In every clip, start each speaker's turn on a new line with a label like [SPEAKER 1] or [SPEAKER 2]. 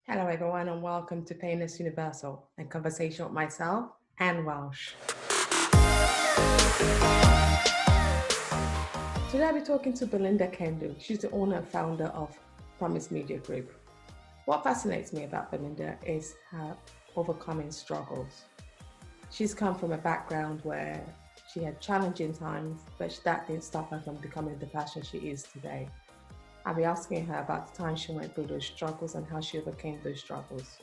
[SPEAKER 1] Hello, everyone, and welcome to Painless Universal, a conversation with myself and Welsh. Today, I'll be talking to Belinda Kendall. She's the owner and founder of Promise Media Group. What fascinates me about Belinda is her overcoming struggles. She's come from a background where she had challenging times, but that didn't stop her from becoming the person she is today. I'll be asking her about the time she went through those struggles and how she overcame those struggles.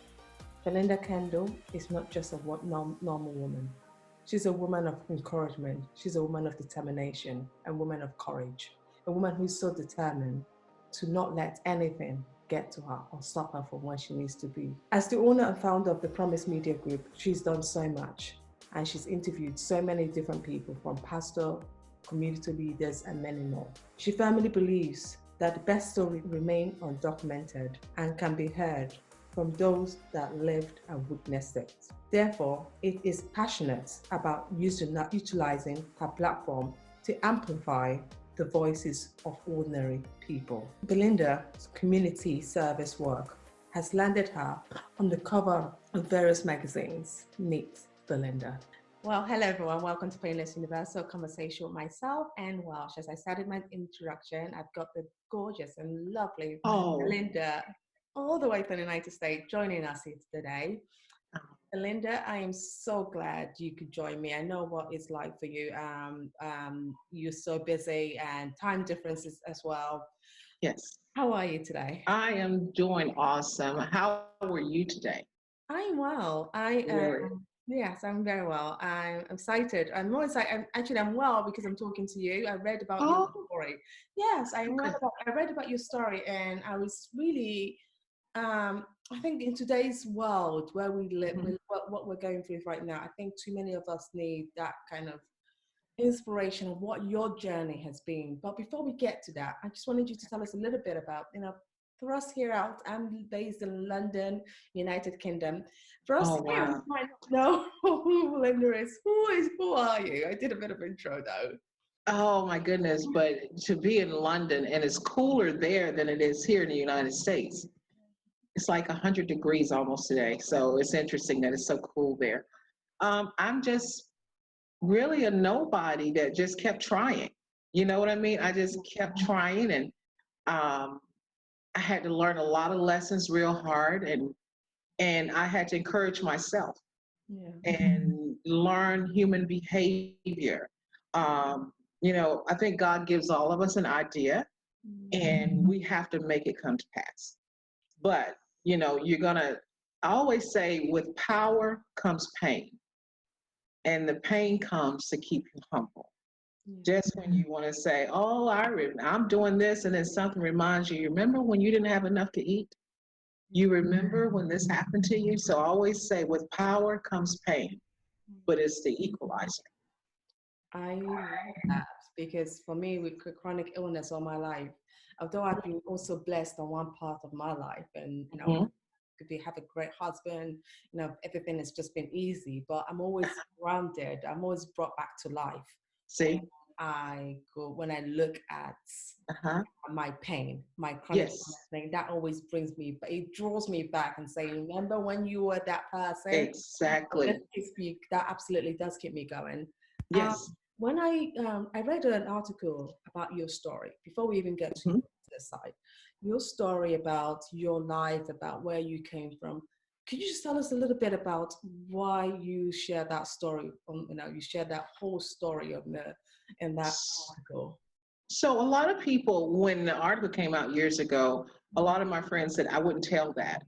[SPEAKER 1] Belinda Kendall is not just a normal woman. She's a woman of encouragement. She's a woman of determination, a woman of courage, a woman who's so determined to not let anything get to her or stop her from where she needs to be. As the owner and founder of the Promise Media Group, she's done so much and she's interviewed so many different people from pastor, community leaders, and many more. She firmly believes that the best story remain undocumented and can be heard from those that lived and witnessed it. Therefore, it is passionate about utilizing her platform to amplify the voices of ordinary people. Belinda's community service work has landed her on the cover of various magazines. Meet Belinda. Well, hello everyone. Welcome to Painless Universal Conversation with myself and Welsh. As I started my introduction, I've got the gorgeous and lovely Belinda all the way from the United States joining us here today. Belinda, I am so glad you could join me. I know what it's like for you. You're so busy and time differences as well.
[SPEAKER 2] Yes.
[SPEAKER 1] How are you today?
[SPEAKER 2] I am doing awesome. How are you today?
[SPEAKER 1] I'm well. I
[SPEAKER 2] Really?
[SPEAKER 1] am. Yes, I'm very well. I'm excited. I'm more excited. I'm well because I'm talking to you. I read about your
[SPEAKER 2] Oh,
[SPEAKER 1] story. Yes,
[SPEAKER 2] good.
[SPEAKER 1] I read about your story, and I was really I think in today's world where we live,
[SPEAKER 2] Mhm.
[SPEAKER 1] what we're going through right now, I think too many of us need that kind of inspiration of what your journey has been. But before we get to that, I just wanted you to tell us a little bit about, for us here out, I'm based in London, United Kingdom. For us
[SPEAKER 2] Oh,
[SPEAKER 1] here, we
[SPEAKER 2] wow.
[SPEAKER 1] might not know who Belinda is. Who are you? I did a bit of intro though.
[SPEAKER 2] Oh, my goodness. But to be in London and it's cooler there than it is here in the United States. It's like 100 degrees almost today. So it's interesting that it's so cool there. I'm just really a nobody that just kept trying. You know what I mean? I just kept trying and um, I had to learn a lot of lessons real hard and I had to encourage myself
[SPEAKER 1] Yeah.
[SPEAKER 2] and learn human behavior. I think God gives all of us an idea and we have to make it come to pass. But, you're going to, I always say, with power comes pain, and the pain comes to keep you humble.
[SPEAKER 1] Yeah.
[SPEAKER 2] Just when you want to say, oh, I'm doing this, and then something reminds you, you remember when you didn't have enough to eat? You remember when this happened to you? So I always say, with power comes pain, but it's the equalizer.
[SPEAKER 1] I love that because for me, with chronic illness all my life, although I've been also blessed on one part of my life, and
[SPEAKER 2] Mhm.
[SPEAKER 1] could be have a great husband, everything has just been easy, but I'm always grounded. I'm always brought back to life when
[SPEAKER 2] See?
[SPEAKER 1] when I look at
[SPEAKER 2] Uh-huh.
[SPEAKER 1] my pain, my chronic illness
[SPEAKER 2] Yes,
[SPEAKER 1] thing. That always brings me, but it draws me back and saying, remember when you were that person?
[SPEAKER 2] exactly.
[SPEAKER 1] That absolutely does keep me going. Um,
[SPEAKER 2] Yes.
[SPEAKER 1] when I read an article about your story before we even get to
[SPEAKER 2] Mhm.
[SPEAKER 1] the side, your story about your life, about where you came from. Could you just tell us a little bit about why you share that story? You share that whole story in that article.
[SPEAKER 2] So a lot of people, when the article came out years ago, a lot of my friends said I wouldn't tell that.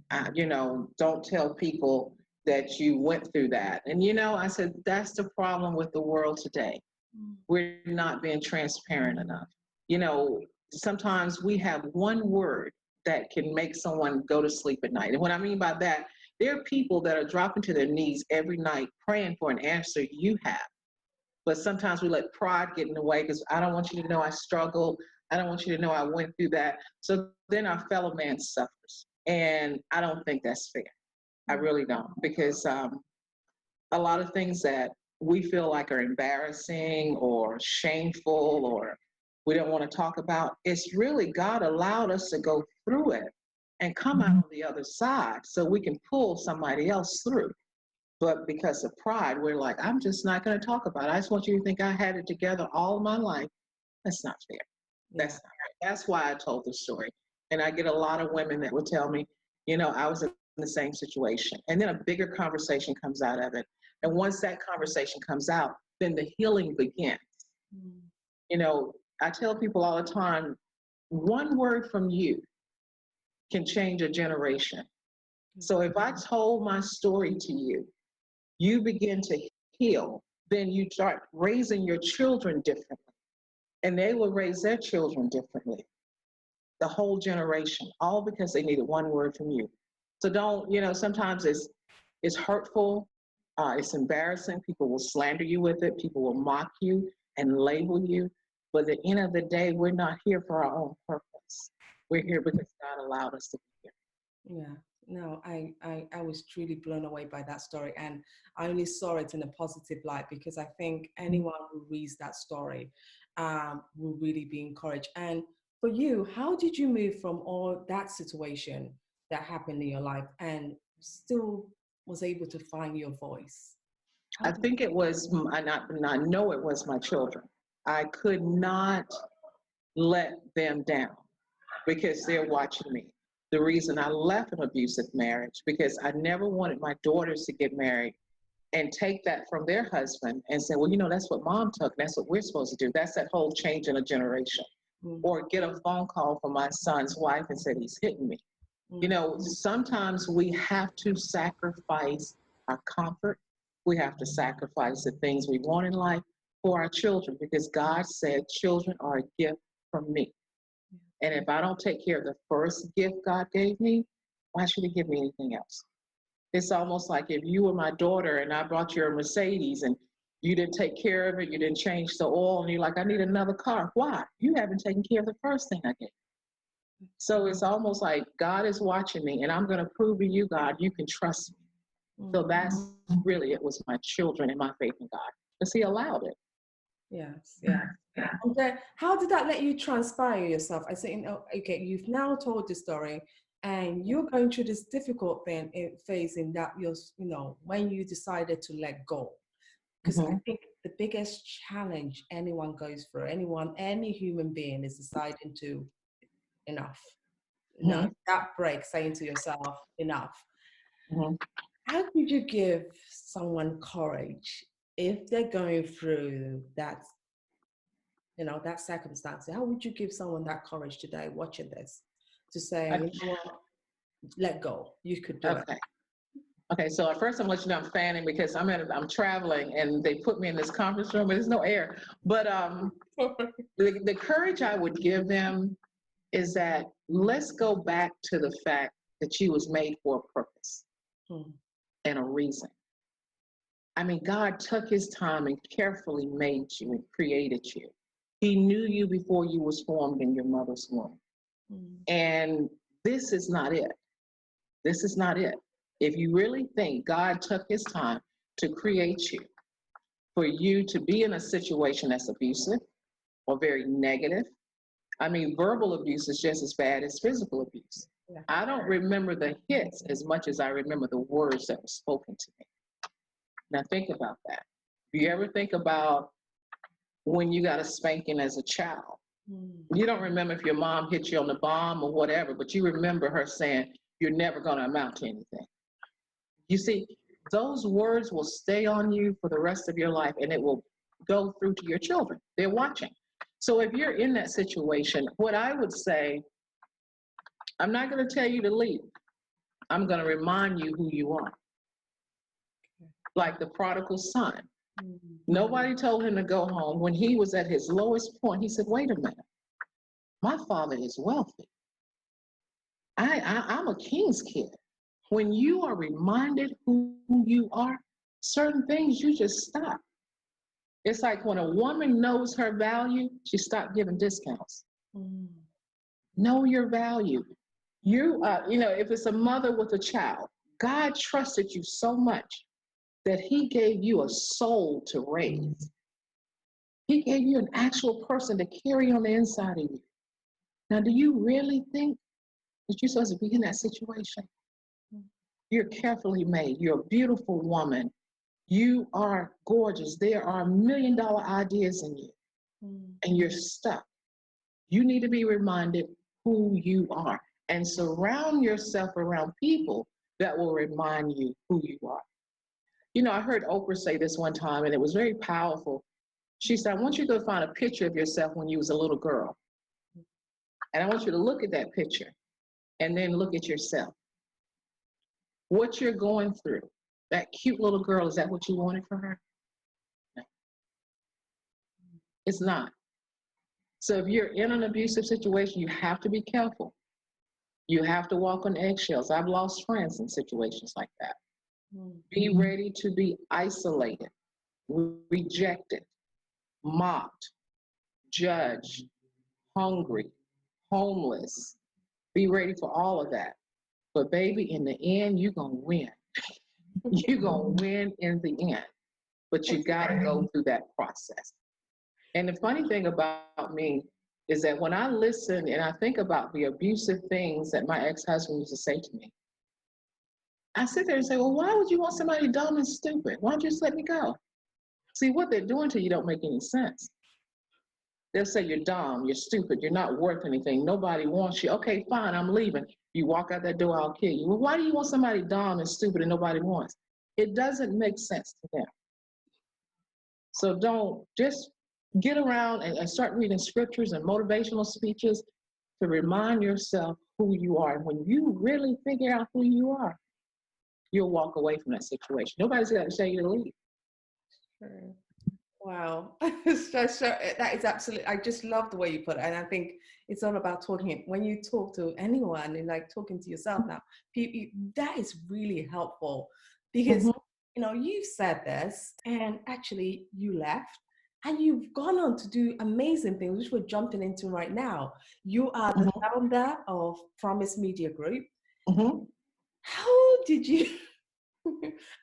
[SPEAKER 2] Don't tell people that you went through that. And I said that's the problem with the world today.
[SPEAKER 1] Mm.
[SPEAKER 2] We're not being transparent enough. You know, Sometimes we have one word that can make someone go to sleep at night. And what I mean by that, there are people that are dropping to their knees every night praying for an answer you have. But sometimes we let pride get in the way because I don't want you to know I struggled. I don't want you to know I went through that. So then our fellow man suffers. And I don't think that's fair. I
[SPEAKER 1] Mm.
[SPEAKER 2] really don't. Because a lot of things that we feel like are embarrassing or shameful or we don't want to talk about, it's really God allowed us to go through it and come out on the other side so we can pull somebody else through. But because of pride, we're like, I'm just not going to talk about it. I just want you to think I had it together all my life. That's not fair. That's not fair. That's why I told the story. And I get a lot of women that would tell me, I was in the same situation. And then a bigger conversation comes out of it. And once that conversation comes out, then the healing begins. I tell people all the time, one word from you can change a generation. So if I told my story to you, you begin to heal, then you start raising your children differently, and they will raise their children differently. The whole generation, all because they needed one word from you. So don't, sometimes it's hurtful, it's embarrassing. People will slander you with it. People will mock you and label you. But at the end of the day, we're not here for our own purpose. We're here because God allowed us to be here.
[SPEAKER 1] Yeah. No, I was truly blown away by that story, and I only saw it in a positive light because I think anyone who reads that story will really be encouraged. And for you, how did you move from all that situation that happened in your life and still was able to find your voice?
[SPEAKER 2] I think it was, I know it was my children. I could not let them down because they're watching me. The reason I left an abusive marriage, because I never wanted my daughters to get married and take that from their husband and say, well, that's what mom took. That's what we're supposed to do. That's that whole change in a generation. Or get a phone call from my son's wife and said, he's hitting me. Sometimes we have to sacrifice our comfort. We have to sacrifice the things we want in life for our children, because God said children are a gift from me. And if I don't take care of the first gift God gave me, why should he give me anything else? It's almost like if you were my daughter and I brought you a Mercedes and you didn't take care of it, you didn't change the oil, and you're like, I need another car. Why? You haven't taken care of the first thing I gave. So it's almost like God is watching me, and I'm going to prove to you, God, you can trust me. So that's really, it was my children and my faith in God, because he allowed it.
[SPEAKER 1] Yes, yeah. And then how did that let you transpire yourself? I say, okay, you've now told the story and you're going through this difficult phase in that when you decided to let go. Because I think the biggest challenge anyone goes through, any human being, is deciding to enough. That break, saying to yourself, enough. How could you give someone courage if they're going through that, that circumstance? How would you give someone that courage today watching this to say, what, let go, you could do it?
[SPEAKER 2] Okay, so at first I'm going to let you know I'm fanning because I'm traveling and they put me in this conference room, but there's no air. But the courage I would give them is that let's go back to the fact that you was made for a purpose and a reason. I mean, God took his time and carefully made you and created you. He knew you before you was formed in your mother's womb. And this is not it. This is not it. If you really think God took his time to create you, for you to be in a situation that's abusive or very negative, I mean, verbal abuse is just as bad as physical abuse. Yeah. I don't remember the hits as much as I remember the words that were spoken to me. Now think about that. Do you ever think about when you got a spanking as a child? You don't remember if your mom hit you on the bum or whatever, but you remember her saying, you're never going to amount to anything. You see, those words will stay on you for the rest of your life, and it will go through to your children. They're watching. So if you're in that situation, what I would say, I'm not going to tell you to leave. I'm going to remind you who you are. Like the prodigal son. Nobody told him to go home. When he was at his lowest point, he said, wait a minute. My father is wealthy. I'm a king's kid. When you are reminded who you are, certain things you just stop. It's like when a woman knows her value, she stopped giving discounts. Know your value. If it's a mother with a child, God trusted you so much that he gave you a soul to raise. He gave you an actual person to carry on the inside of you. Now, do you really think that you're supposed to be in that situation. You're carefully made. You're a beautiful woman. You are gorgeous. There are $1,000,000 ideas in you, and you're stuck. You need to be reminded who you are and surround yourself around people that will remind you who you are. You know, I heard Oprah say this one time, and it was very powerful. She said, I want you to go find a picture of yourself when you was a little girl. And I want you to look at that picture and then look at yourself. What you're going through, that cute little girl, is that what you wanted for her? No. It's not. So if you're in an abusive situation, you have to be careful. You have to walk on eggshells. I've lost friends in situations like that. Be ready to be isolated, rejected, mocked, judged, hungry, homeless. Be ready for all of that. But baby, in the end, you're going to win. You're going to win in the end. But you got to go through that process. And the funny thing about me is that when I listen and I think about the abusive things that my ex-husband used to say to me, I sit there and say, well, why would you want somebody dumb and stupid? Why don't you just let me go? See, what they're doing to you don't make any sense. They'll say you're dumb, you're stupid, you're not worth anything, nobody wants you. Okay, fine, I'm leaving. You walk out that door, I'll kill you. Well, why do you want somebody dumb and stupid and nobody wants? It doesn't make sense to them. So don't just get around and start reading scriptures and motivational speeches to remind yourself who you are. And when you really figure out who you are, you'll walk away from that situation. Nobody's got to tell you to leave.
[SPEAKER 1] Sure. Wow. That is absolutely, I just love the way you put it. And I think it's all about talking. When you talk to anyone and like talking to yourself now, that is really helpful because, you know, you've said this and actually you left and you've gone on to do amazing things, which we're jumping into right now. You are the founder of Promise Media Group. How did you...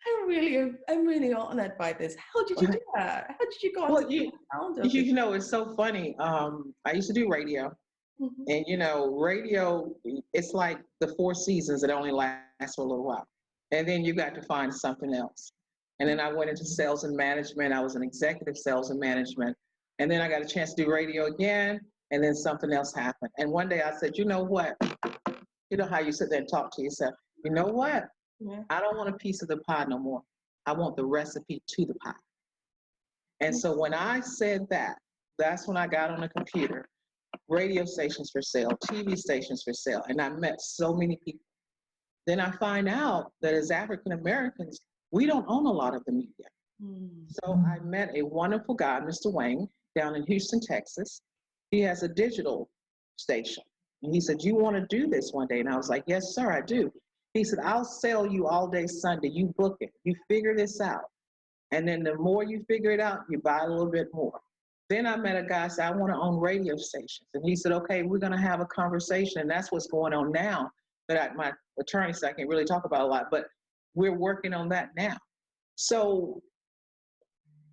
[SPEAKER 1] I'm really honored by this. How did you do that? How did you go on to be a founder?
[SPEAKER 2] You know, it's so funny. I used to do radio, and you know, radio, it's like the 4 seasons. It only lasts for a little while, and then you got to find something else. And then I went into sales and management. I was an executive sales and management, and then I got a chance to do radio again, and then something else happened. And one day I said, you know what? You know how you sit there and talk to yourself. You know what? I don't want a piece of the pie no more. I want the recipe to the pie. And so when I said that, that's when I got on the computer, radio stations for sale, TV stations for sale, and I met so many people. Then I find out that as African Americans, we don't own a lot of the media. So I met a wonderful guy, Mr. Wayne, down in Houston, Texas. He has a digital station. And he said, you want to do this one day? And I was like, yes, sir, I do. He said, I'll sell you all day Sunday. You book it. You figure this out. And then the more you figure it out, you buy a little bit more. Then I met a guy who said, I want to own radio stations. And he said, okay, we're going to have a conversation. And that's what's going on now. But my attorney said I can't really talk about a lot, but we're working on that now. So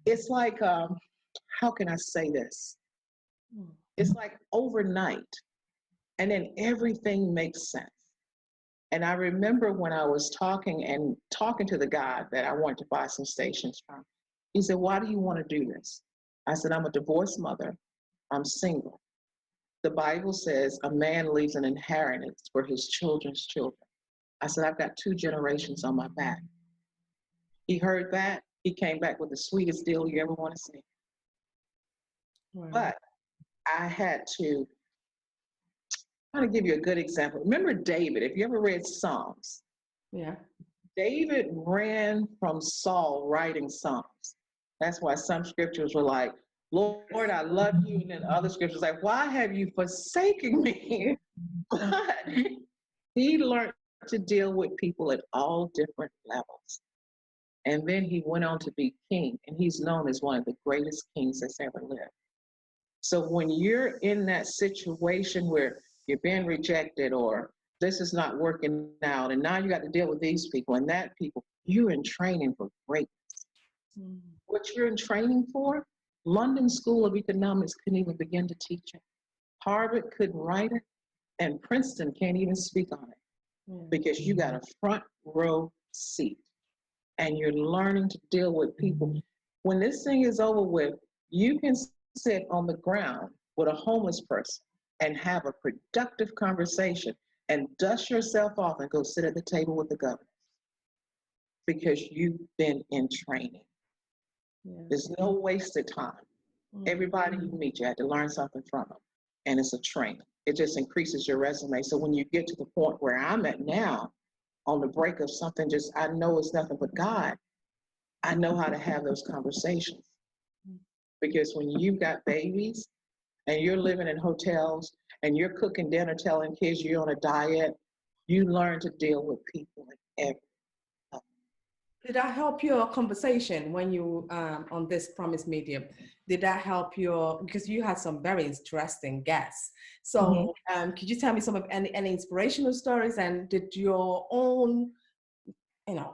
[SPEAKER 2] it's like, how can I say this? It's like overnight. And then everything makes sense. And I remember when I was talking to the guy that I wanted to buy some stations from, he said, why do you want to do this? I said, I'm a divorced mother. I'm single. The Bible says a man leaves an inheritance for his children's children. I said, I've got 2 generations on my back. He heard that. He came back with the sweetest deal you ever want to see. Wow. But I had to... I'm going to give you a good example. Remember David, if you ever read Psalms.
[SPEAKER 1] Yeah.
[SPEAKER 2] David ran from Saul writing Psalms. That's why some scriptures were like, Lord, I love you. And then other scriptures like, why have you forsaken me? But he learned to deal with people at all different levels. And then he went on to be king. And he's known as one of the greatest kings that's ever lived. So when you're in that situation where you're being rejected or this is not working out, and now you got to deal with these people and that people, you're in training for greatness. What you're in training for, London School of Economics couldn't even begin to teach it. Harvard couldn't write it, And Princeton can't even speak on it because you got a front row seat and you're learning to deal with people. When this thing is over with, you can sit on the ground with a homeless person and have a productive conversation and dust yourself off and go sit at the table with the governor because you've been in training. There's no wasted time. Everybody you meet, you have to learn something from them. And it's a training. It just increases your resume. So when you get to the point where I'm at now, on the break of something, just I know it's nothing but God, I know how to have those conversations. Because when you've got babies and you're living in hotels and you're cooking dinner, telling kids you're on a diet, you learn to deal with people in every level.
[SPEAKER 1] Did that help your conversation when you on this Promise Medium? Did that help your, because you had some very interesting guests. So could you tell me some of any inspirational stories, and did your own,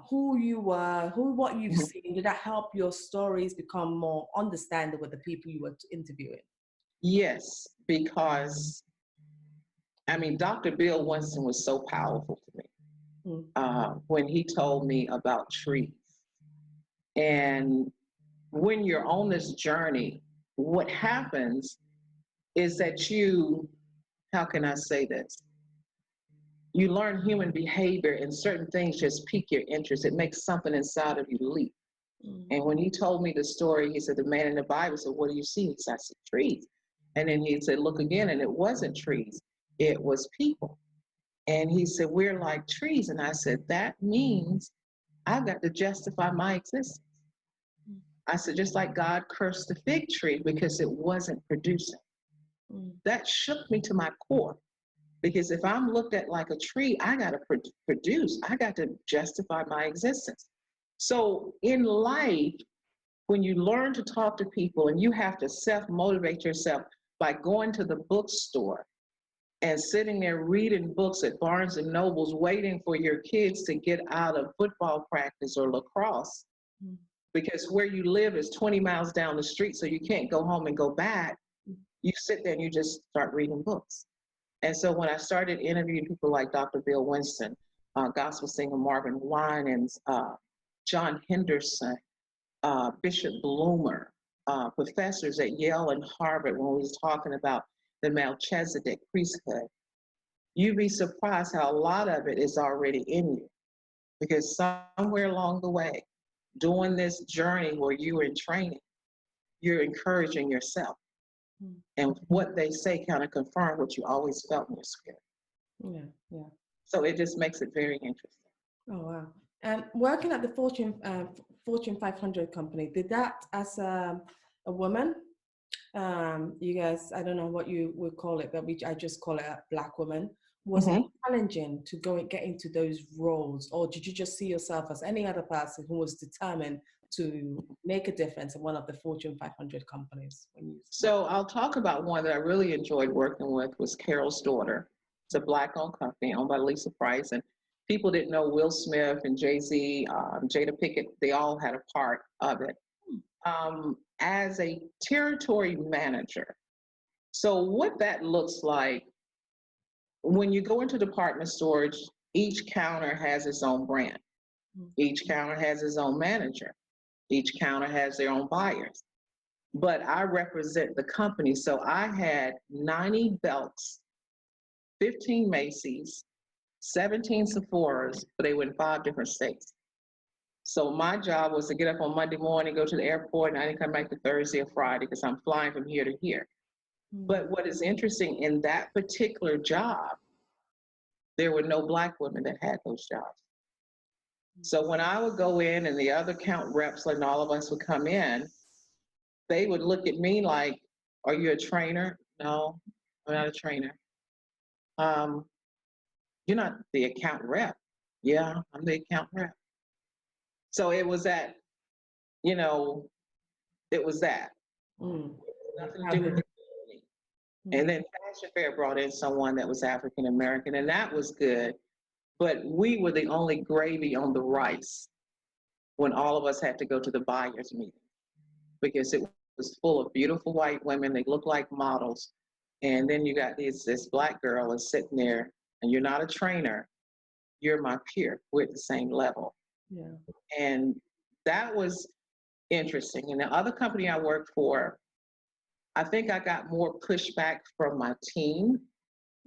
[SPEAKER 1] who you were, what you've seen, did that help your stories become more understandable with the people you were interviewing?
[SPEAKER 2] Yes, because Dr. Bill Winston was so powerful to me when he told me about trees. And when you're on this journey, what happens is that you, how can I say this? You learn human behavior, and certain things just pique your interest. It makes something inside of you leap. And when he told me the story, he said, the man in the Bible said, what do you see? He said, I see trees. And then he said, look again. And it wasn't trees, it was people. And he said, we're like trees. And I said, that means I've got to justify my existence. I said, just like God cursed the fig tree because it wasn't producing. That shook me to my core. Because if I'm looked at like a tree, I got to produce. I got to justify my existence. So in life, when you learn to talk to people and you have to self-motivate yourself by going to the bookstore and sitting there reading books at Barnes and Nobles, waiting for your kids to get out of football practice or lacrosse, because where you live is 20 miles down the street, so you can't go home and go back. You sit there and you just start reading books. And so when I started interviewing people like Dr. Bill Winston, gospel singer Marvin Winans, John Henderson, Bishop Bloomer, professors at Yale and Harvard, when we was talking about the Melchizedek priesthood, you'd be surprised how a lot of it is already in you. Because somewhere along the way, doing this journey where you were in training, you're encouraging yourself. And what they say kind of confirm what you always felt in your spirit.
[SPEAKER 1] Yeah.
[SPEAKER 2] So it just makes it very interesting.
[SPEAKER 1] Oh, wow. And working at the Fortune 500 company, did that as a woman? You guys, I don't know what you would call it, but I just call it a Black woman. Was it challenging to go and get into those roles, or did you just see yourself as any other person who was determined to make a difference in one of the Fortune 500 companies?
[SPEAKER 2] So I'll talk about one that I really enjoyed working with was Carol's Daughter. It's a Black-owned company owned by Lisa Price, and people didn't know Will Smith and Jay-Z, Jada Pinkett, they all had a part of it. As a territory manager. So what that looks like, when you go into department stores, each counter has its own brand. Each counter has its own manager. Each counter has their own buyers. But I represent the company. So I had 90 Belks, 15 Macy's, 17 Sephora's, but they were in 5 different states. So my job was to get up on Monday morning, go to the airport, and I didn't come back to Thursday or Friday because I'm flying from here to here. But what is interesting in that particular job, there were no Black women that had those jobs. So when I would go in and the other count reps and all of us would come in, they would look at me like, are you a trainer? No, I'm not a trainer. You're not the account rep. Yeah, I'm the account rep. So it was that, it was that. Nothing to do with the company. And then Fashion Fair brought in someone that was African American, and that was good. But we were the only gravy on the rice when all of us had to go to the buyers meeting, because it was full of beautiful white women. They looked like models, And then you got this black girl is sitting there, and you're not a trainer, you're my peer. We're at the same level.
[SPEAKER 1] Yeah.
[SPEAKER 2] And that was interesting. And the other company I worked for, I think I got more pushback from my team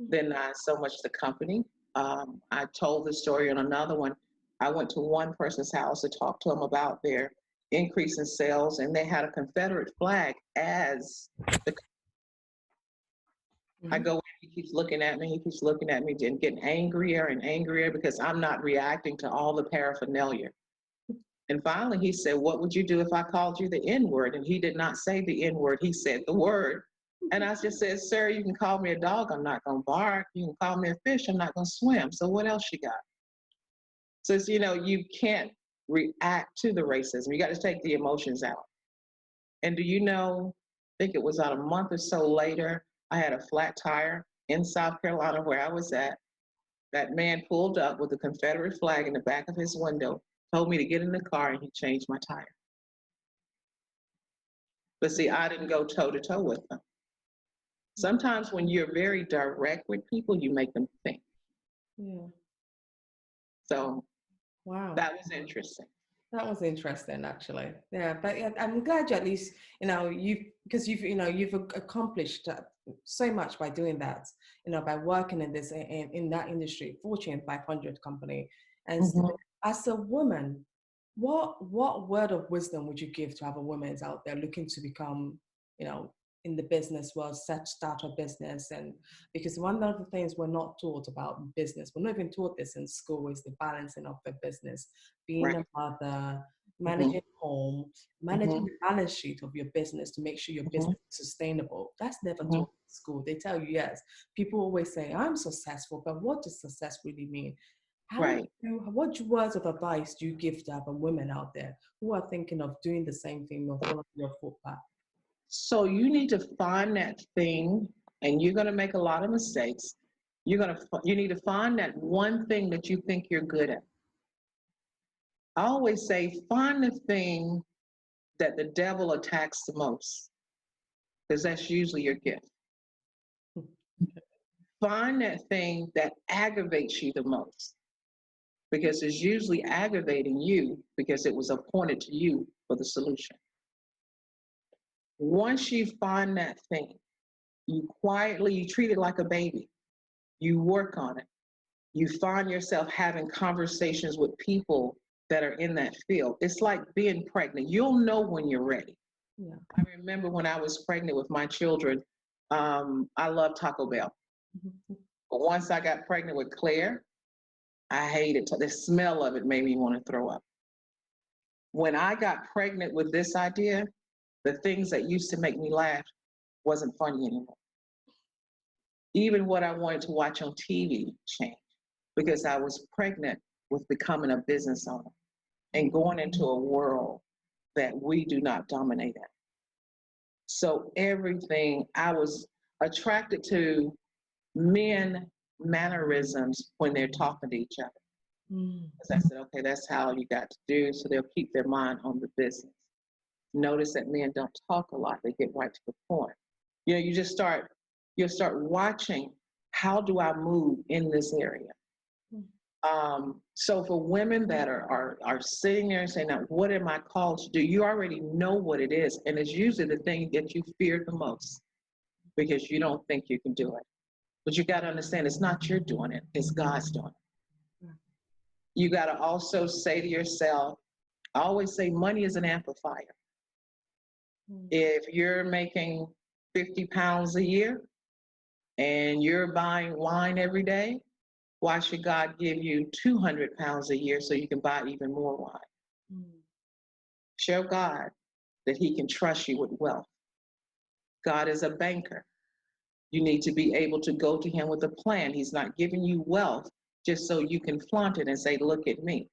[SPEAKER 2] than so much the company. I told the story on another one. I went to one person's house to talk to them about their increase in sales, and they had a Confederate flag as the. I go in, he keeps looking at me, and getting angrier and angrier because I'm not reacting to all the paraphernalia. And finally he said, "What would you do if I called you the N-word?" And he did not say the N-word, he said the word. And I just said, "Sir, you can call me a dog, I'm not gonna bark. You can call me a fish, I'm not gonna swim. So what else you got?" So it's, you can't react to the racism. You got to take the emotions out. And do you know, I think it was about a month or so later, I had a flat tire in South Carolina where I was at. That man pulled up with a Confederate flag in the back of his window, told me to get in the car, and he changed my tire. But see, I didn't go toe to toe with them. Sometimes when you're very direct with people, you make them think.
[SPEAKER 1] Yeah.
[SPEAKER 2] So
[SPEAKER 1] Wow.
[SPEAKER 2] that was interesting.
[SPEAKER 1] That was interesting, actually. Yeah, but yeah, I'm glad you at least, you've accomplished so much by doing that, by working in this, in that industry, Fortune 500 company. And so as a woman, what word of wisdom would you give to other women out there looking to become, in the business world, start a business? And because one of the things we're not taught about business, we're not even taught this in school, is the balancing of the business, being a mother, managing home, managing the balance sheet of your business to make sure your business is sustainable. That's never taught in school. They tell you, yes, people always say, I'm successful, but what does success really mean? What words of advice do you give to other women out there who are thinking of doing the same thing or following your footpath?
[SPEAKER 2] So you need to find that thing, and you're going to make a lot of mistakes. You need to find that one thing that you think you're good at. I always say, find the thing that the devil attacks the most, because that's usually your gift. Find that thing that aggravates you the most, because it's usually aggravating you because it was appointed to you for the solution. Once you find that thing, you treat it like a baby. You work on it. You find yourself having conversations with people that are in that field. It's like being pregnant. You'll know when you're ready. Yeah. I remember when I was pregnant with my children, I love Taco Bell. But once I got pregnant with Claire, I hated the smell of it made me want to throw up. When I got pregnant with this idea, the things that used to make me laugh wasn't funny anymore. Even what I wanted to watch on TV changed because I was pregnant with becoming a business owner and going into a world that we do not dominate in. So everything, I was attracted to men mannerisms when they're talking to each other. Because I said, okay, that's how you got to do, so they'll keep their mind on the business. Notice that men don't talk a lot, they get right to the point. You'll start watching, how do I move in this area? So for women that are sitting there and saying, now, what am I called to do? You already know what it is. And it's usually the thing that you fear the most because you don't think you can do it. But you got to understand, it's not you doing it, it's God's doing it. You got to also say to yourself, I always say money is an amplifier. If you're making 50 pounds a year and you're buying wine every day, why should God give you 200 pounds a year so you can buy even more wine? Show God that he can trust you with wealth. God is a banker. You need to be able to go to him with a plan. He's not giving you wealth just so you can flaunt it and say, look at me.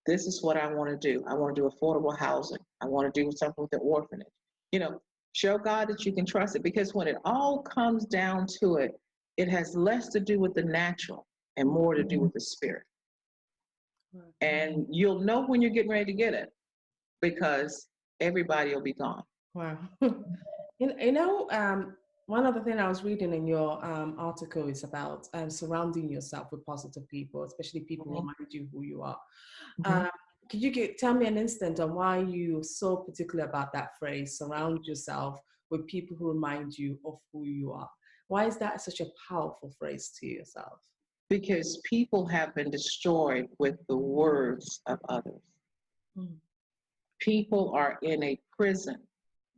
[SPEAKER 2] This is what I want to do. I want to do affordable housing. I want to do something with the orphanage. Show God that you can trust it, because when it all comes down to it, it has less to do with the natural and more to do with the spirit. And you'll know when you're getting ready to get it because everybody will be gone.
[SPEAKER 1] Wow. One other thing I was reading in your article is about surrounding yourself with positive people, especially people who
[SPEAKER 2] Mhm,
[SPEAKER 1] remind you who you are.
[SPEAKER 2] mhm.
[SPEAKER 1] Um, could you tell me an instant on why you're so particular about that phrase, surround yourself with people who remind you of who you are? Why is that such a powerful phrase to yourself?
[SPEAKER 2] Because people have been destroyed with the words of others.
[SPEAKER 1] Mm,
[SPEAKER 2] People are in a prison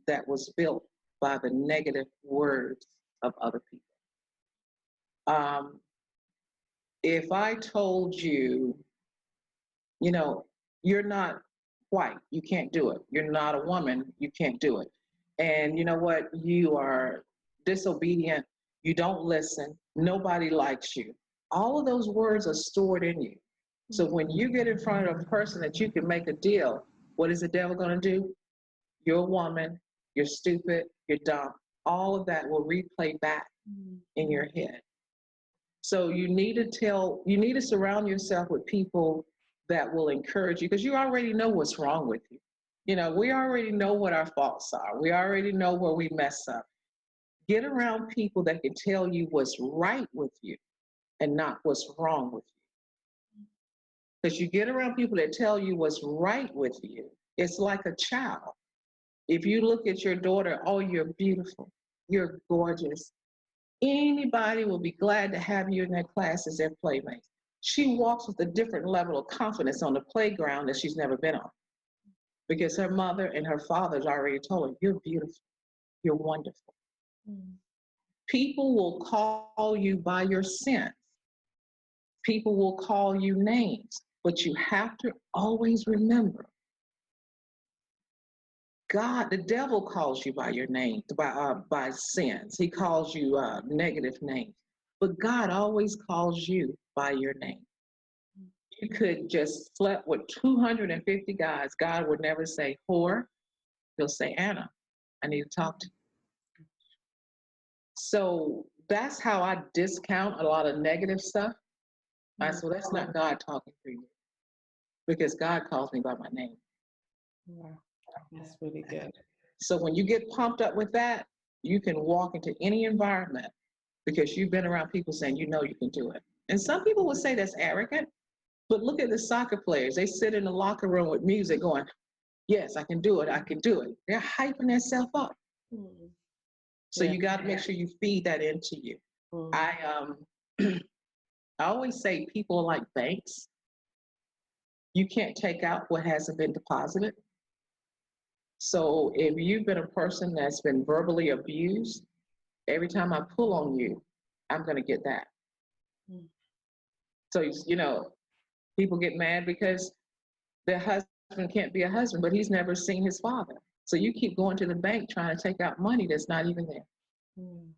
[SPEAKER 2] that was built by the negative words of other people. Um, if I told you, you know, you're not white, you can't do it. You're not a woman, you can't do it. And you know what? You are disobedient, you don't listen, nobody likes you. All of those words are stored in you. So
[SPEAKER 1] mm,
[SPEAKER 2] when you get in front of a person that you can make a deal, what is the devil going to do? You're a woman, you're stupid, you're dumb. All of that will replay back
[SPEAKER 1] mm,
[SPEAKER 2] in your head. So you need to surround yourself with people that will encourage you because you already know what's wrong with you. You know, we already know what our faults are. We already know where we mess up. Get around people that can tell you what's right with you and not what's wrong with you. Because you get around people that tell you what's right with you, it's like a child. If you look at your daughter, oh, you're beautiful, you're gorgeous, anybody will be glad to have you in their class as their playmate. She walks with a different level of confidence on the playground that she's never been on because her mother and her father's already told her, you're beautiful, you're wonderful.
[SPEAKER 1] mm.
[SPEAKER 2] People will call you by your sins. People will call you names, but you have to always remember God, the devil calls you by your name, by sins. He calls you negative names. But God always calls you by your name. You could just slept with 250 guys. God would never say, whore. He'll say, Anna, I need to talk to you. So that's how I discount a lot of negative stuff. I
[SPEAKER 1] Mm.
[SPEAKER 2] said, well, that's not God talking to you because God calls me by my name.
[SPEAKER 1] Wow, that's really good.
[SPEAKER 2] So when you get pumped up with that, you can walk into any environment because you've been around people saying, you know, you can do it. And some people would say that's arrogant, but look at the soccer players. They sit in the locker room with music going, yes, I can do it. I can do it. They're hyping themselves up.
[SPEAKER 1] Mm.
[SPEAKER 2] So
[SPEAKER 1] Yeah.
[SPEAKER 2] you got to make sure you feed that into you.
[SPEAKER 1] Mm.
[SPEAKER 2] I I always say people are like banks. You can't take out what hasn't been deposited. So if you've been a person that's been verbally abused, every time I pull on you, I'm going to get that.
[SPEAKER 1] Mm.
[SPEAKER 2] So, you know, people get mad because their husband can't be a husband, but he's never seen his father. So you keep going to the bank trying to take out money that's not even there.
[SPEAKER 1] Mm.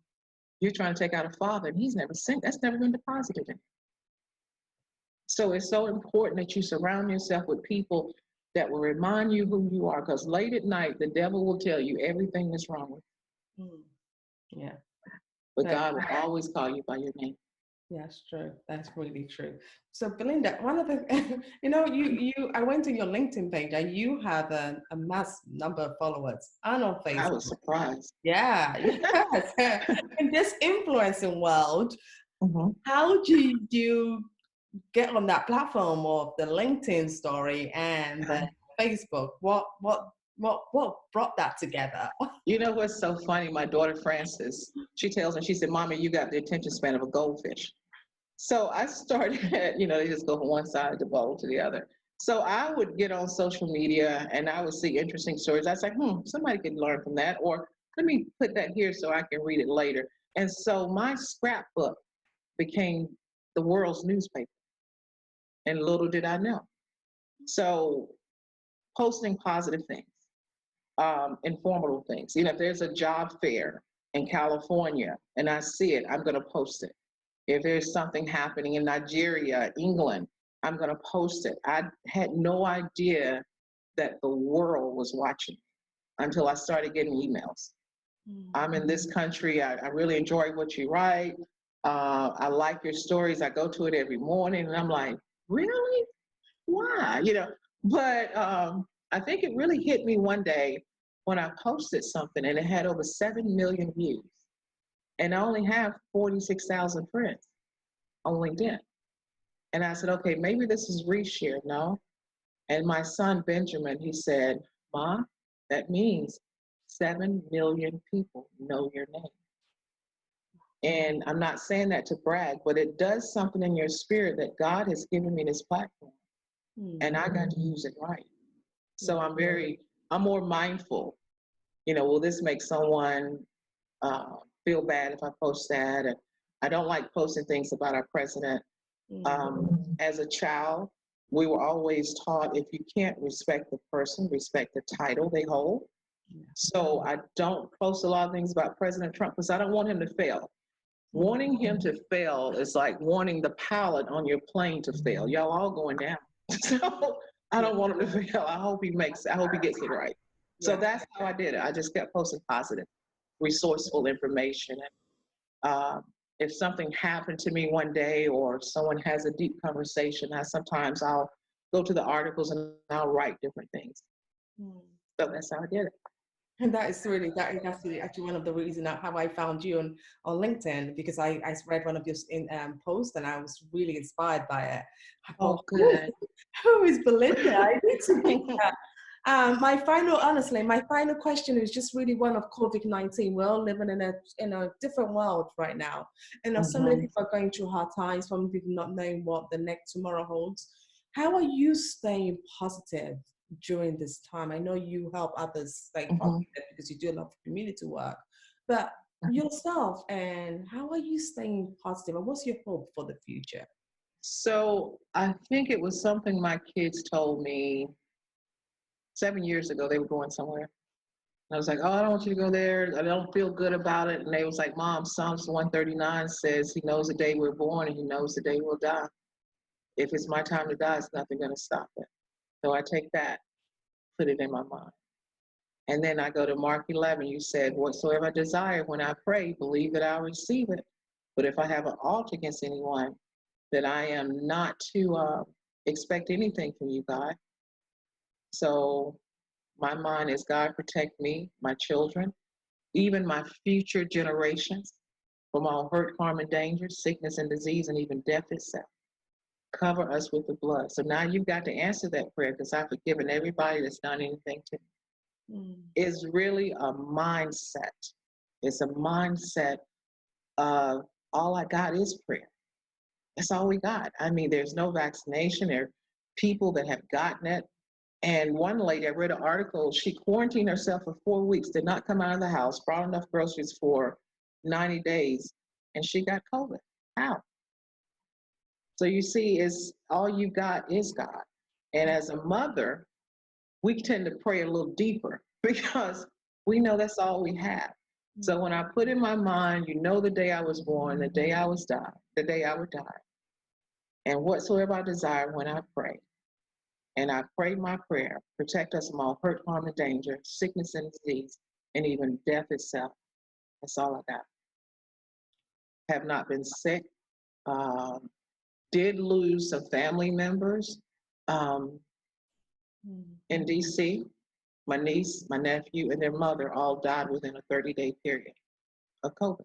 [SPEAKER 2] You're trying to take out a father and he's never seen, that's never been deposited in. So it's so important that you surround yourself with people that will remind you who you are because late at night, the devil will tell you everything that's wrong with
[SPEAKER 1] Mm. Yeah.
[SPEAKER 2] you, but
[SPEAKER 1] That,
[SPEAKER 2] God will always call you by your name.
[SPEAKER 1] that's true. That's really true. So, Belinda, one of the, I went to your LinkedIn page and you have a mass number of followers and on
[SPEAKER 2] I was
[SPEAKER 1] Facebook.
[SPEAKER 2] surprised.
[SPEAKER 1] Yeah, yes. In this influencing world,
[SPEAKER 2] Mhm.
[SPEAKER 1] how do you get on that platform of the LinkedIn story and the Facebook? What brought that together?
[SPEAKER 2] You know what's so funny? My daughter Frances, she tells me, she said, Mommy, you got the attention span of a goldfish. So I started, you know, they just go from one side of the bowl to the other. So I would get on social media and I would see interesting stories. I was like, somebody could learn from that. Or let me put that here so I can read it later. And so my scrapbook became the world's newspaper. And little did I know. So posting positive things, informative things. You know, if there's a job fair in California and I see it, I'm going to post it. If there's something happening in Nigeria, England, I'm going to post it. I had no idea that the world was watching until I started getting emails. I'm in this country. I really enjoy what you write. I like your stories. I go to it every morning and I'm like, really? Why? You know, but I think it really hit me one day when I posted something and it had over 7 million views. And I only have 46,000 friends on LinkedIn. And I said, okay, maybe this is reshare. No. And my son, Benjamin, he said, Ma, that means 7 million people know your name. And I'm not saying that to brag, but it does something in your spirit that God has given me this platform and I got to use it right. So I'm more mindful. Will this make someone feel bad if I post that? And I don't like posting things about our president. As a child, we were always taught if you can't respect the person, respect the title they hold. So I don't post a lot of things about President Trump because I don't want him to fail. Wanting him to fail is like wanting the pilot on your plane to fail. Y'all all going down. So I don't want him to fail. I hope he gets it right. So that's how I did it. I just kept posting positive, resourceful information. And if something happened to me one day or someone has a deep conversation, I'll go to the articles and I'll write different things. So that's how I did it.
[SPEAKER 1] And that's actually one of the reasons how I found you on LinkedIn, because I read one of your posts and I was really inspired by it. I thought,
[SPEAKER 2] good.
[SPEAKER 1] Who is Belinda? I need to meet her. My final question is just really one of COVID-19. We're all living in a different world right now. And so many people are going through hard times, some people not knowing what the next tomorrow holds. How are you staying positive during this time? I know you help others stay positive because you do a lot of community work, but yourself, and how are you staying positive and what's your hope for the future?
[SPEAKER 2] So I think it was something my kids told me 7 years ago. They were going somewhere. And I was like, oh, I don't want you to go there. I don't feel good about it. And they was like, Mom, Psalms 139 says he knows the day we're born and he knows the day we'll die. If it's my time to die, it's nothing going to stop it. So I take that, put it in my mind. And then I go to Mark 11. You said, whatsoever I desire when I pray, believe that I'll receive it. But if I have an ought against anyone, that I am not to expect anything from you, God. So my mind is, God, protect me, my children, even my future generations from all hurt, harm, and danger, sickness and disease, and even death itself. Cover us with the blood. So now you've got to answer that prayer, because I've forgiven everybody that's done anything to me. It's really a mindset. It's a mindset of all I got is prayer. That's all we got. I mean, there's no vaccination. There are people that have gotten it. And one lady, I read an article, she quarantined herself for 4 weeks, did not come out of the house, brought enough groceries for 90 days, and she got COVID. How? So you see, it's all you got is God. And as a mother, we tend to pray a little deeper because we know that's all we have. So when I put in my mind, the day I was born, the day I was die, the day I would die, and whatsoever I desire when I pray, and I pray my prayer, protect us from all hurt, harm, and danger, sickness and disease, and even death itself. That's all I got. Have not been sick. Did lose some family members in DC. My niece, my nephew, and their mother all died within a 30-day period of COVID.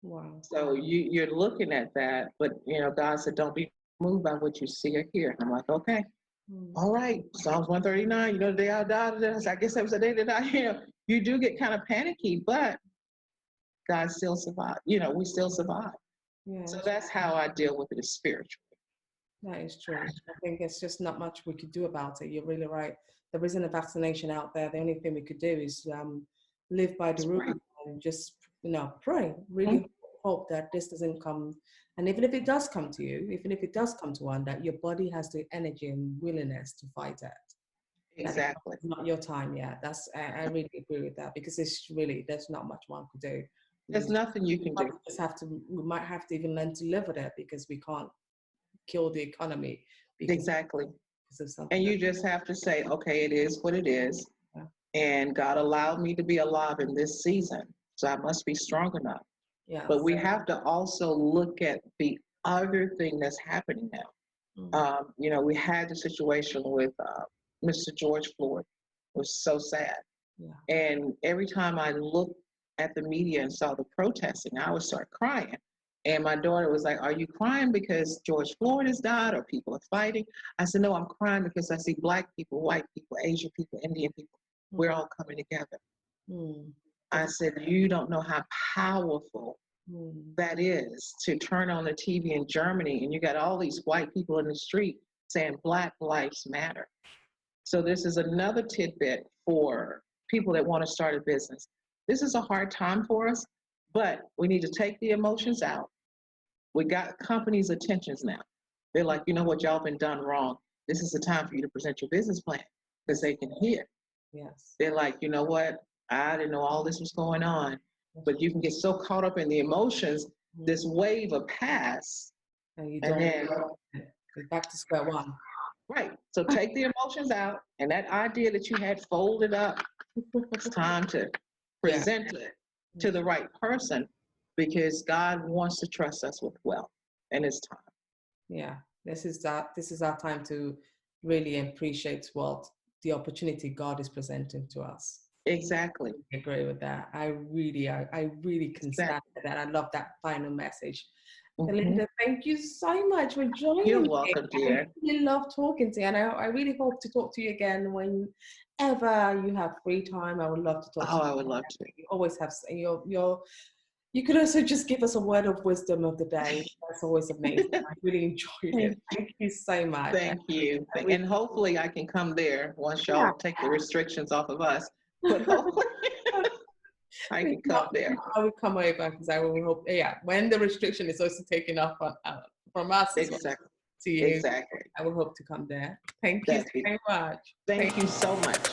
[SPEAKER 1] Wow.
[SPEAKER 2] So you're looking at that, but God said, don't be moved by what you see or hear. And I'm like, okay, all right, Psalms 139, the day I died, I guess that was the day that I you do get kind of panicky, but God still survived. We still survive. Yeah. So that's how I deal with it, spiritually.
[SPEAKER 1] That is true. I think it's just not much we could do about it. You're really right. There isn't a vaccination out there. The only thing we could do is live by the rule and just, pray. Really hope that this doesn't come. And even if it does come to you, even if it does come to one, that your body has the energy and willingness to fight it.
[SPEAKER 2] Exactly.
[SPEAKER 1] It's not your time yet. I really agree with that, because there's not much one could do.
[SPEAKER 2] There's nothing you can do.
[SPEAKER 1] We might have to even learn to live with it, because we can't kill the economy.
[SPEAKER 2] Exactly. And you just have to say, okay, it is what it is. Yeah. And God allowed me to be alive in this season, so I must be strong enough. Yeah. But we have to also look at the other thing that's happening now. We had the situation with Mr. George Floyd. It was so sad. Yeah. And every time I look at the media and saw the protesting, I would start crying. And my daughter was like, "Are you crying because George Floyd has died or people are fighting?" I said, "No, I'm crying because I see Black people, white people, Asian people, Indian people. We're all coming together."
[SPEAKER 1] Mm.
[SPEAKER 2] I said, "You don't know how powerful that is to turn on the TV in Germany and you got all these white people in the street saying Black lives matter." So this is another tidbit for people that want to start a business. This is a hard time for us, but we need to take the emotions out. We got companies' attentions now. They're like, "You know what, y'all been done wrong. This is the time for you to present your business plan," because they can hear.
[SPEAKER 1] Yes.
[SPEAKER 2] They're like, "You know what, I didn't know all this was going on." But you can get so caught up in the emotions, this wave will pass,
[SPEAKER 1] And you
[SPEAKER 2] and
[SPEAKER 1] don't
[SPEAKER 2] then,
[SPEAKER 1] go back to square one.
[SPEAKER 2] right. So take the emotions out, and that idea that you had folded up, it's time to present it to the right person, because God wants to trust us with wealth, and it's time.
[SPEAKER 1] Yeah, this is our time to really appreciate what the opportunity God is presenting to us.
[SPEAKER 2] Exactly.
[SPEAKER 1] I agree with that. I really can stand for that. I love that final message. Belinda, thank you so much for joining me.
[SPEAKER 2] You're welcome, dear.
[SPEAKER 1] I really love talking to you, and I really hope to talk to you again whenever you have free time. I would love to talk to you.
[SPEAKER 2] I would love to.
[SPEAKER 1] You always have you could also just give us a word of wisdom of the day. That's always amazing. I really enjoyed it. Thank you so much.
[SPEAKER 2] Thank you. And hopefully I can come there once y'all take the restrictions off of us. But hopefully I can come there.
[SPEAKER 1] I will come over because I will hope, when the restriction is also taken off from us as well to you.
[SPEAKER 2] Exactly.
[SPEAKER 1] I will hope to come there. Thank you so much.
[SPEAKER 2] Thank you so much.